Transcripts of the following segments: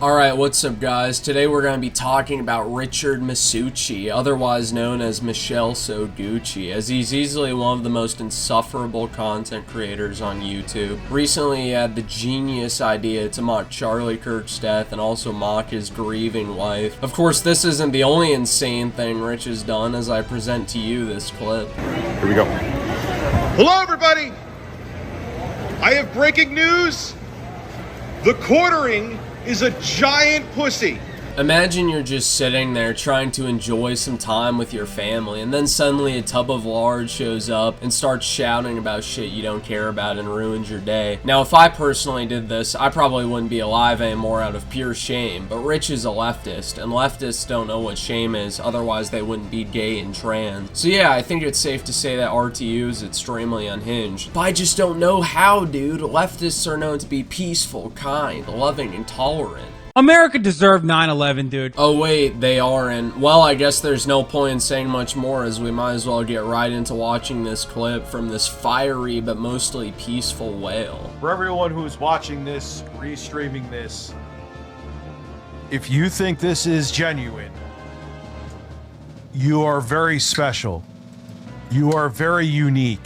Alright, what's up guys? Today we're going to be talking about Richard Masucci, otherwise known as Michelle So Gucci, as he's easily one of the most insufferable content creators on YouTube. Recently he had the genius idea to mock Charlie Kirk's death and also mock his grieving wife. Of course, this isn't the only insane thing Rich has done, as I present to you this clip. Here we go. Hello everybody! I have breaking news! The quartering is a giant pussy. Imagine you're just sitting there trying to enjoy some time with your family, and then suddenly a tub of lard shows up and starts shouting about shit you don't care about and ruins your day. Now, if I personally did this, I probably wouldn't be alive anymore out of pure shame, but Rich is a leftist, and leftists don't know what shame is, otherwise they wouldn't be gay and trans. So yeah, I think it's safe to say that RTU is extremely unhinged. But I just don't know how, dude. Leftists are known to be peaceful, kind, loving, and tolerant. America deserved 9/11, dude. Oh wait, they aren't. Well, I guess there's no point in saying much more, as we might as well get right into watching this clip from this fiery but mostly peaceful whale. For everyone who's watching this, restreaming this, if you think this is genuine, you are very special. You are very unique.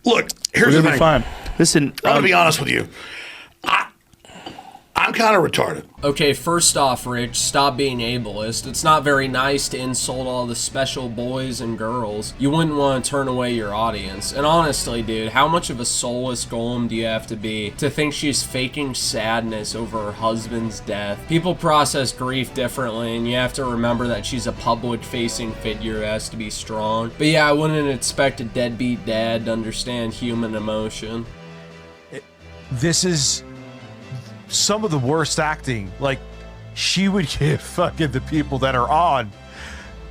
Look, here's the thing. Fine. Listen, I'm gonna be honest with you. I'm kind of retarded. Okay, first off, Rich, stop being ableist. It's not very nice to insult all the special boys and girls. You wouldn't want to turn away your audience. And honestly, dude, how much of a soulless golem do you have to be to think she's faking sadness over her husband's death? People process grief differently, and you have to remember that she's a public-facing figure who has to be strong. But yeah, I wouldn't expect a deadbeat dad to understand human emotion. This is some of the worst acting. Like, she would give fucking the people that are on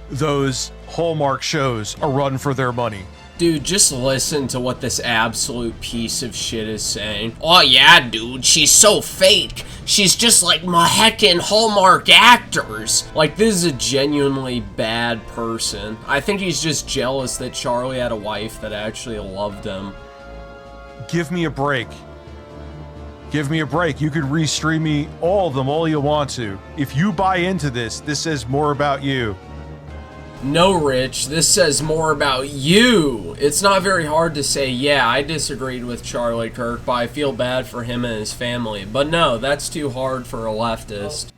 those Hallmark shows a run for their money. Dude, just listen to what this absolute piece of shit is saying. Oh yeah, dude, she's so fake. She's just like my heckin' Hallmark actors. Like, this is a genuinely bad person. I think he's just jealous that Charlie had a wife that actually loved him. Give me a break. Give me a break. You could restream me all of them all you want to. If you buy into this, this says more about you. No, Rich, this says more about you. It's not very hard to say, yeah, I disagreed with Charlie Kirk, but I feel bad for him and his family. But no, that's too hard for a leftist.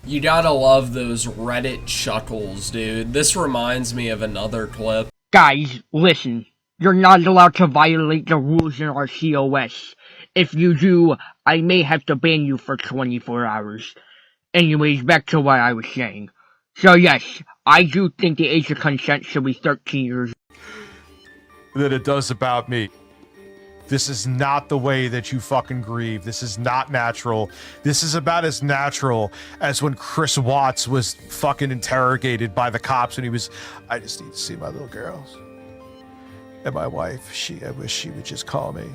You gotta love those Reddit chuckles, dude. This reminds me of another clip. Guys, listen. You're not allowed to violate the rules in our COS. If you do, I may have to ban you for 24 hours. Anyways, back to what I was saying. So yes, I do think the age of consent should be 13 years. That it does about me. This is not the way that you fucking grieve. This is not natural. This is about as natural as when Chris Watts was fucking interrogated by the cops and he was, I just need to see my little girls. And my wife, I wish she would just call me.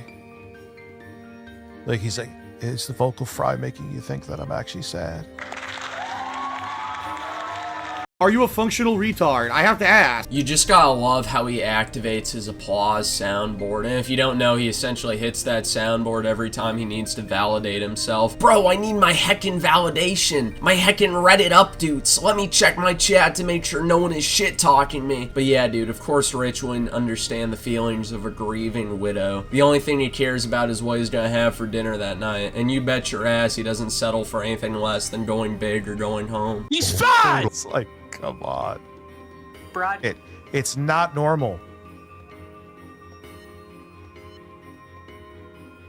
Like, he's like, is the vocal fry making you think that I'm actually sad? Are you a functional retard? I have to ask. You just gotta love how he activates his applause soundboard, and if you don't know, he essentially hits that soundboard every time he needs to validate himself. Bro, I need my heckin' validation. My heckin' Reddit updates. Let me check my chat to make sure no one is shit-talking me. But yeah, dude, of course Rich wouldn't understand the feelings of a grieving widow. The only thing he cares about is what he's gonna have for dinner that night, and you bet your ass he doesn't settle for anything less than going big or going home. He's fine! It's like, come on. Broad. It's not normal.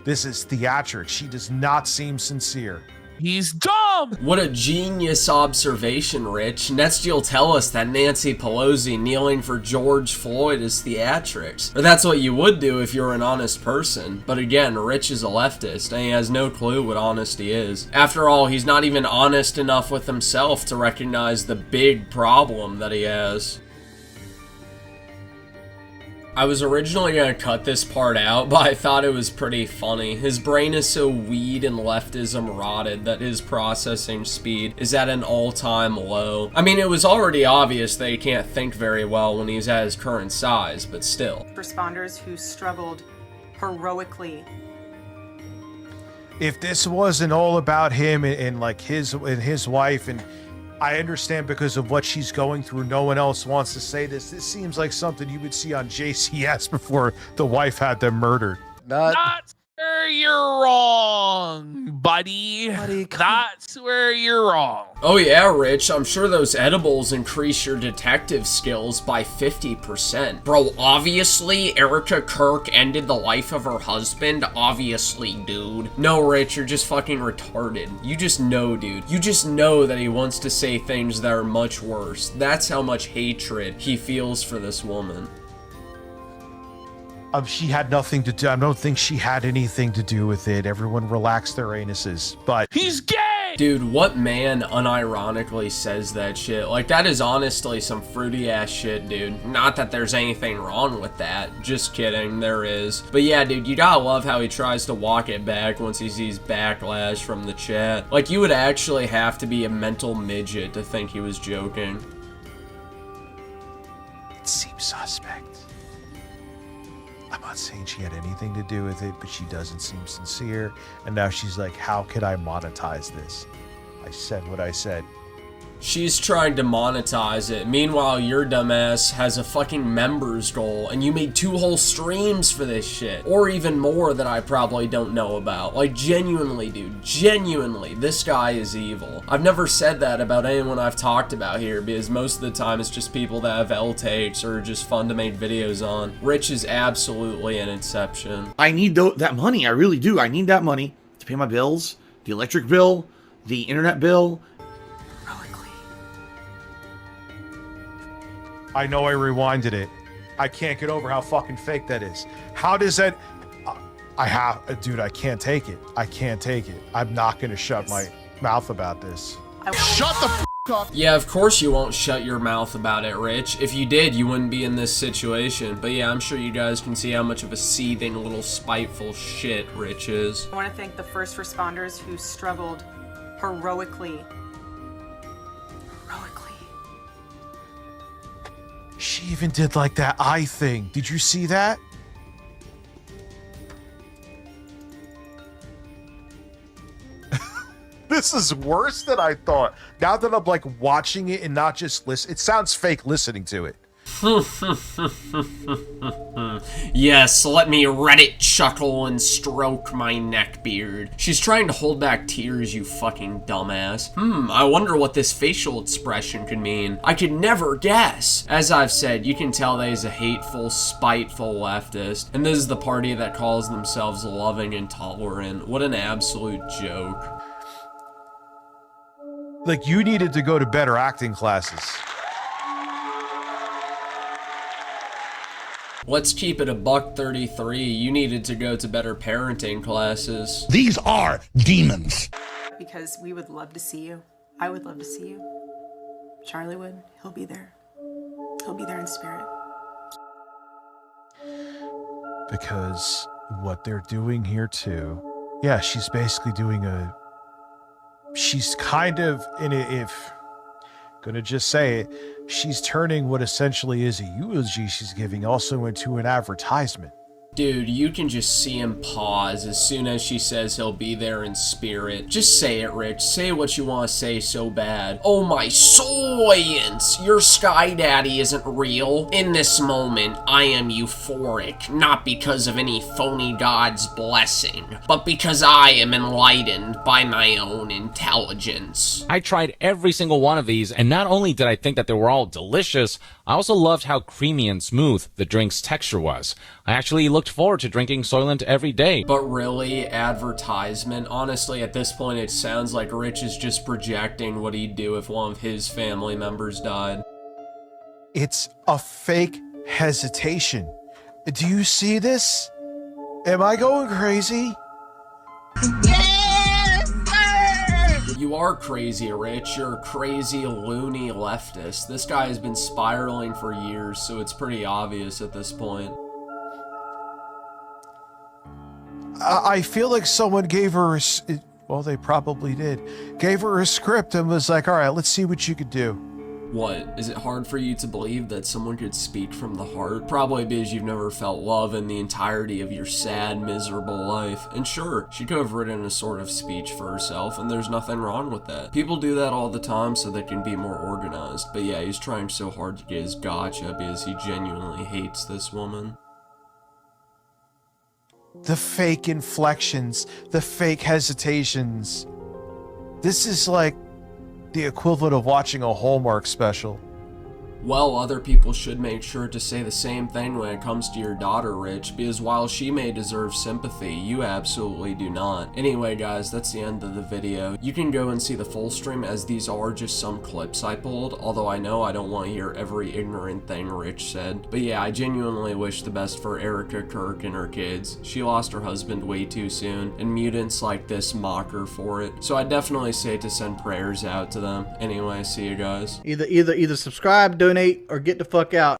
This is theatrics. She does not seem sincere. He's dumb! What a genius observation, Rich. Next you'll tell us that Nancy Pelosi kneeling for George Floyd is theatrics. Or that's what you would do if you were an honest person. But again, Rich is a leftist, and he has no clue what honesty is. After all, he's not even honest enough with himself to recognize the big problem that he has. I was originally gonna cut this part out, but I thought it was pretty funny. His brain is so weed and leftism rotted that his processing speed is at an all-time low. I mean, it was already obvious that he can't think very well when he's at his current size, but still. Responders who struggled heroically If this wasn't all about him and like his wife, and I understand because of what she's going through, no one else wants to say this. This seems like something you would see on JCS before the wife had them murdered. That's where you're wrong, buddy. That's where you're wrong. Oh yeah, Rich, I'm sure those edibles increase your detective skills by 50%. Bro, obviously, Erika Kirk ended the life of her husband. Obviously, dude. No, Rich, you're just fucking retarded. You just know, dude. You just know that he wants to say things that are much worse. That's how much hatred he feels for this woman. She had nothing to do. I don't think she had anything to do with it. Everyone relaxed their anuses, but He's gay! Dude, what man unironically says that shit? Like, that is honestly some fruity ass shit, dude. Not that there's anything wrong with that. Just kidding, there is. But yeah, dude, you gotta love how he tries to walk it back once he sees backlash from the chat. Like, you would actually have to be a mental midget to think he was joking. it seems suspect. I'm not saying she had anything to do with it, but she doesn't seem sincere. And now she's like, how could I monetize this? I said what I said. She's trying to monetize it. Meanwhile, your dumbass has a fucking members goal, and you made 2 whole streams for this shit. Or even more that I probably don't know about. Like, genuinely, dude. Genuinely, this guy is evil. I've never said that about anyone I've talked about here, because most of the time it's just people that have L-takes or just fun to make videos on. Rich is absolutely an exception. I need that money. I really do. I need that money to pay my bills, the electric bill, the internet bill. I know I rewinded it. I can't get over how fucking fake that is. How does that... Dude, I can't take it. I can't take it. I'm not going to shut my mouth about this. Shut the f up. Yeah, of course you won't shut your mouth about it, Rich. If you did, you wouldn't be in this situation. But yeah, I'm sure you guys can see how much of a seething little spiteful shit Rich is. I want to thank the first responders who struggled heroically. She even did like that eye thing. Did you see that? This is worse than I thought. Now that I'm like watching it and not just listen, it sounds fake listening to it. Yes, let me Reddit chuckle and stroke my neck beard. She's trying to hold back tears, you fucking dumbass. I wonder what this facial expression could mean. I could never guess. As I've said, you can tell that he's a hateful, spiteful leftist, and this is the party that calls themselves loving and tolerant. What an absolute joke. Like, you needed to go to better acting classes. Let's keep it $1.33. You needed to go to better parenting classes. These are demons. Because we would love to see you. I would love to see you. Charlie would. He'll be there. He'll be there in spirit. Because what they're doing here too, yeah, she's basically doing she's kind of gonna just say it, she's turning what essentially is a eulogy she's giving also into an advertisement. Dude, you can just see him pause as soon as she says he'll be there in spirit. Just say it, Rich. Say what you want to say so bad. Oh my science! Your Sky Daddy isn't real. In this moment, I am euphoric. Not because of any phony god's blessing, but because I am enlightened by my own intelligence. I tried every single one of these, and not only did I think that they were all delicious, I also loved how creamy and smooth the drink's texture was. I actually looked forward to drinking Soylent every day. But really, advertisement? Honestly, at this point, it sounds like Rich is just projecting what he'd do if one of his family members died. It's a fake hesitation. Do you see this? Am I going crazy? You are crazy, Rich. You're a crazy, loony leftist. This guy has been spiraling for years, so it's pretty obvious at this point. I feel like someone gave her well, they probably did. Gave her a script and was like, all right, let's see what you could do. What? Is it hard for you to believe that someone could speak from the heart? Probably because you've never felt love in the entirety of your sad, miserable life. And sure, she could have written a sort of speech for herself, and there's nothing wrong with that. People do that all the time so they can be more organized. But yeah, he's trying so hard to get his gotcha because he genuinely hates this woman. The fake inflections, the fake hesitations. This is like the equivalent of watching a Hallmark special. Well, other people should make sure to say the same thing when it comes to your daughter, Rich, because while she may deserve sympathy, you absolutely do not. Anyway, guys, that's the end of the video. You can go and see the full stream, as these are just some clips I pulled, although I know I don't want to hear every ignorant thing Rich said. But yeah, I genuinely wish the best for Erika, Kirk, and her kids. She lost her husband way too soon, and mutants like this mock her for it. So I definitely say to send prayers out to them. Anyway, see you guys. Either subscribe, donate, or get the fuck out.